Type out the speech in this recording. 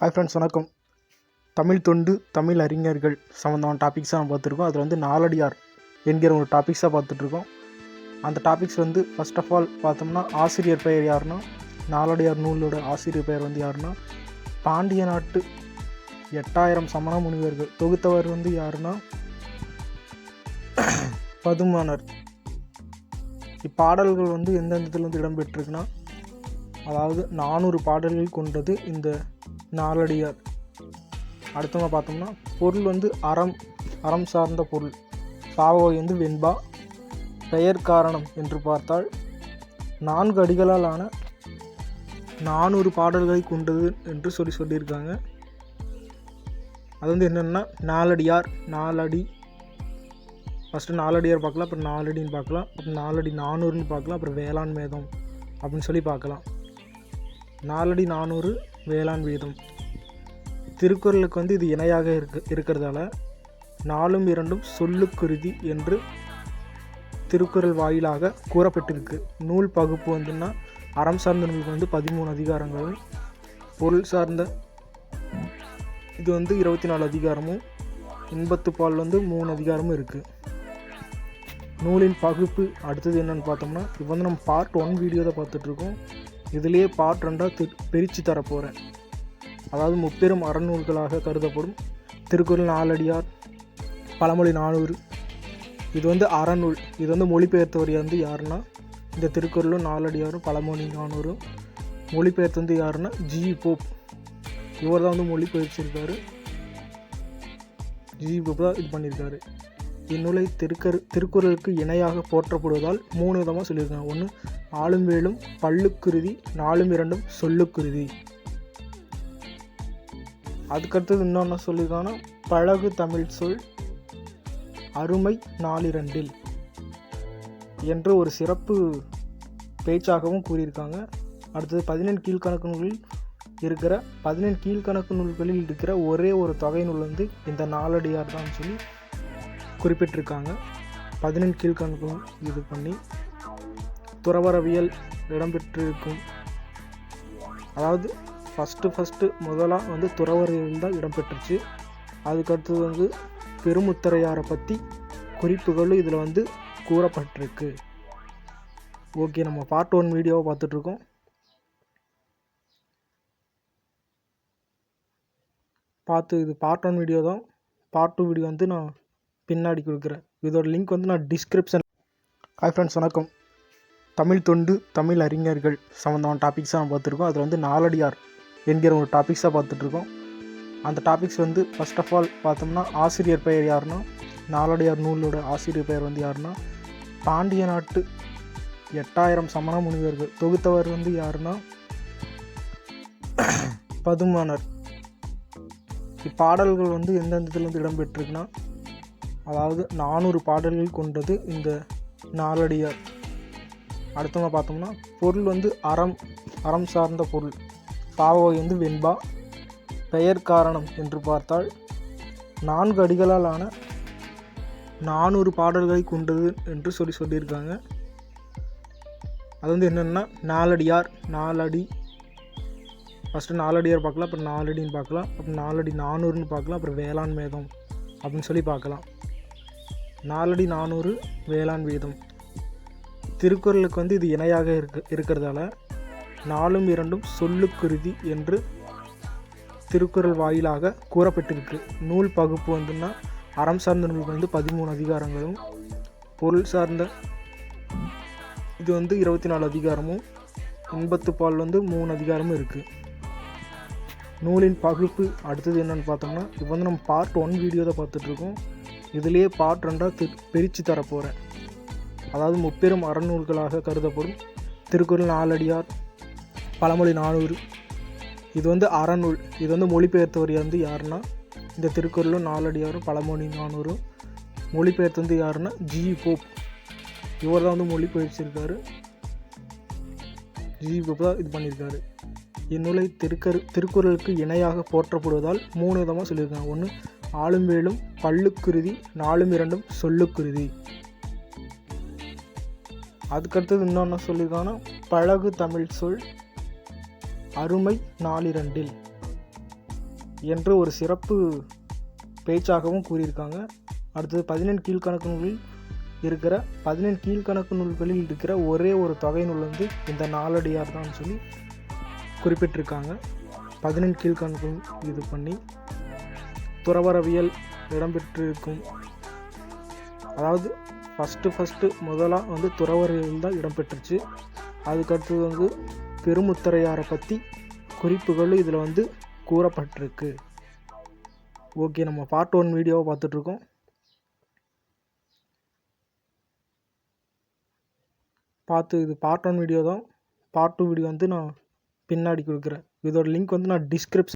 Hi friends, வணக்கம். தமிழ் தொண்டு, தமிழ் அறிஞர்கள் சம்மந்தமான டாபிக்ஸாக நம்ம பார்த்துருக்கோம். அதில் வந்து நாலடியார் என்கிற ஒரு டாபிக்ஸாக பார்த்துட்ருக்கோம். அந்த டாபிக்ஸ் வந்து ஃபர்ஸ்ட் ஆஃப் ஆல் பார்த்தோம்னா, ஆசிரியர் பெயர் யாருன்னா, நாலடியார் நூலோட ஆசிரியர் பெயர் வந்து யாருன்னா, பாண்டிய நாட்டு 8000 சமண முனிவர்கள் தொகுத்தவர் வந்து யாருன்னா, பதுமனர். இப்பாடல்கள் வந்து எந்தெந்த இதில் வந்து இடம்பெற்றிருக்குன்னா, அதாவது 400 பாடல்கள் கொண்டது இந்த நாலடியார். அடுத்தவங்க பார்த்தோம்னா, பொருள் வந்து அறம் சார்ந்த பொருள். பாவகை வந்து வெண்பா. பெயர் காரணம் என்று பார்த்தால் 4 அடிகளால் ஆன 400 பாடல்களை கொண்டது என்று சொல்லியிருக்காங்க. அது வந்து என்னென்னா, நாலடியார், நாலடி. ஃபஸ்ட்டு நாலடியார் பார்க்கலாம், அப்புறம் நாலடின்னு பார்க்கலாம், அப்புறம் நாலடி 400ன்னு பார்க்கலாம், அப்புறம் வேளாண் வேதம் அப்படின்னு சொல்லி பார்க்கலாம். நாலடி 400 வேளாண் வேதம். திருக்குறளுக்கு வந்து இது இணையாக இருக்கிறதால 4ம் 2ம் சொல்லுக்குருதி என்று திருக்குறள் வாயிலாக கூறப்பட்டிருக்கு. நூல் பகுப்பு வந்துன்னா, அறம் சார்ந்த நூலுக்கு வந்து 13 அதிகாரங்களும், பொருள் சார்ந்த இது வந்து 24 அதிகாரமும், இன்பத்துப்பால் வந்து 3 அதிகாரமும் இருக்குது. நூலின் பகுப்பு அடுத்தது என்னென்னு பார்த்தோம்னா, இப்போ வந்து நம்ம பார்ட் 1 வீடியோ தான் பார்த்துட்ருக்கோம். இதுலேயே பார்ட் 2 பிரித்து தரப்போகிறேன். அதாவது முப்பெரும் அறநூல்களாக கருதப்படும் திருக்குறள், நாலடியார், பழமொழி 400. இது வந்து அறநூல். இது வந்து மொழிபெயர்த்தவர் வந்து யாருன்னா, இந்த திருக்குறளும் நாலடியாரும் பழமொழி 400 மொழிபெயர்த்து வந்து யாருன்னா, ஜி போப். இவர் தான் வந்து மொழிபெயர்ச்சிருக்காரு. ஜி போப் தான் இது பண்ணியிருக்காரு. இந்நூலை திருக்குறளுக்கு இணையாக போற்றப்படுவதால் 3 விதமாக சொல்லியிருக்காங்க. ஒன்று ஆளும் வேலும் பல்லுக்குருதி, 4ம் 2ம் சொல்லுக்குருதி. அதுக்கடுத்தது இன்னொன்று சொல்லியிருக்காங்கன்னா, பழகு தமிழ் சொல் அருமை 4 என்று ஒரு சிறப்பு பேச்சாகவும் கூறியிருக்காங்க. அடுத்தது 17 கீழ்கணக்கு நூலில் இருக்கிற 17 கீழ்கணக்கு நூல்களில் இருக்கிற ஒரே ஒரு தொகை நூல் வந்து இந்த நாலடியார் தான் சொல்லி குறிப்பிட்டிருக்காங்க. 17 கீழ்கணக்கு இது பண்ணி துறவரவியல் இடம்பெற்றிருக்கும். அதாவது ஃபஸ்ட்டு முதலாக வந்து துறவரவியல் தான் இடம்பெற்றுச்சு. அதுக்கடுத்தது வந்து பெருமுத்தரையாரை பற்றி குறிப்புகளும் இதில் வந்து கூறப்பட்டிருக்கு. ஓகே, நம்ம பார்ட் 1 வீடியோவை பார்த்துட்ருக்கோம். இது பார்ட் 1 வீடியோ தான். பார்ட் 2 வீடியோ வந்து நான் பின்னாடி கொடுக்குறேன். இதோட லிங்க் வந்து நான் டிஸ்கிரிப்ஷன். ஹாய் ஃப்ரெண்ட்ஸ், வணக்கம். தமிழ் தொண்டு, தமிழ் அறிஞர்கள் சம்மந்தமான டாபிக்ஸாக நம்ம பார்த்துருக்கோம். அதில் வந்து நாலடியார் என்கிற ஒரு டாபிக்ஸாக பார்த்துட்ருக்கோம். அந்த டாபிக்ஸ் வந்து ஃபர்ஸ்ட் ஆஃப் ஆல் பார்த்தோம்னா, ஆசிரியர் பெயர் யாருன்னா, நாலடியார் நூலோட ஆசிரியர் பெயர் வந்து யாருன்னா, பாண்டிய நாட்டு 8000 சமண முனிவர்கள் தொகுத்தவர் வந்து யாருன்னா, பதுமனர். இப்பாடல்கள் வந்து எந்தெந்த இதில் வந்து இடம்பெற்றிருக்குன்னா, அதாவது 400 பாடல்கள் கொண்டது இந்த நாலடியார். அடுத்தவங்க பார்த்தோம்னா, பொருள் வந்து அறம் சார்ந்த பொருள். பாவகை வந்து வெண்பா. பெயர் காரணம் என்று பார்த்தால் 4 அடிகளால் ஆன 400 பாடல்களை கொண்டது என்று சொல்லியிருக்காங்க. அது வந்து என்னென்னா, நாலடியார், நாலடி. ஃபஸ்ட்டு நாலடியார் பார்க்கலாம், அப்புறம் நாலடின்னு பார்க்கலாம், அப்புறம் நாலடி 400ன்னு பார்க்கலாம், அப்புறம் வேளாண் வேதம் அப்படின்னு சொல்லி பார்க்கலாம். நாலடி 400 வேளாண் வேதம். திருக்குறளுக்கு வந்து இது இணையாக இருக்கிறதால 4ம் 2ம் சொல்லுக்குருதி என்று திருக்குறள் வாயிலாக கூறப்பட்டிருக்கு. நூல் பகுப்பு வந்துன்னா, அறம் சார்ந்த நூலுக்கு வந்து 13 அதிகாரங்களும், பொருள் சார்ந்த இது வந்து 24 அதிகாரமும், இன்பத்துப்பால் வந்து 3 அதிகாரமும் இருக்குது. நூலின் பகுப்பு அடுத்தது என்னென்னு பார்த்தோம்னா, இப்போ வந்து நம்ம பார்ட் 1 வீடியோ தான் பார்த்துட்ருக்கோம். இதுலேயே பார்ட் 2 பிரித்து தரப்போகிறேன். அதாவது முப்பெரும் அறநூல்களாக கருதப்படும் திருக்குறள், நாலடியார், பழமொழி 400. இது வந்து அறநூல். இது வந்து மொழிபெயர்த்தவர் வந்து யாருன்னா, இந்த திருக்குறளும் நாலடியாரும் பழமொழி 400 மொழிபெயர்த்து வந்து யாருன்னா, ஜி போப். இவர் தான் வந்து மொழிபெயர்ச்சிருக்காரு. ஜி போப் தான் இது பண்ணியிருக்காரு. இந்நூலை திருக்குறளுக்கு இணையாக போற்றப்படுவதால் 3 விதமாக சொல்லியிருக்காங்க. ஒன்று ஆளும் வேலும் பல்லுக்குருதி, 4ம் 2ம் சொல்லுக்குருதி. அதுக்கடுத்தது இன்னொன்று சொல்லியிருக்காங்கன்னா, பழகு தமிழ் சொல் அருமை 4 என்று ஒரு சிறப்பு பேச்சாகவும் கூறியிருக்காங்க. அடுத்தது 17 கீழ்கணக்கு நூலில் இருக்கிற 17 கீழ்கணக்கு நூல்களில் இருக்கிற ஒரே ஒரு தொகை நூல் வந்து இந்த நாலடியார் தான் சொல்லி குறிப்பிட்டிருக்காங்க. 17 கீழ்கணக்கு இது பண்ணி துறவரவியல் இடம்பெற்றிருக்கும். அதாவது ஃபஸ்ட்டு முதலாக வந்து துறவரவியல் தான் இடம்பெற்றுச்சு. அதுக்கடுத்தது வந்து பெருமுத்தரையாரை பற்றி குறிப்புகள் இதில் வந்து கூறப்பட்டிருக்கு. ஓகே, நம்ம பார்ட் 1 வீடியோவை பார்த்துட்ருக்கோம். இது பார்ட் 1 வீடியோ தான். பார்ட் 2 வீடியோ வந்து நான் பின்னாடி கொடுக்குறேன். இதோட லிங்க் வந்து நான் டிஸ்கிரிப்ஷன்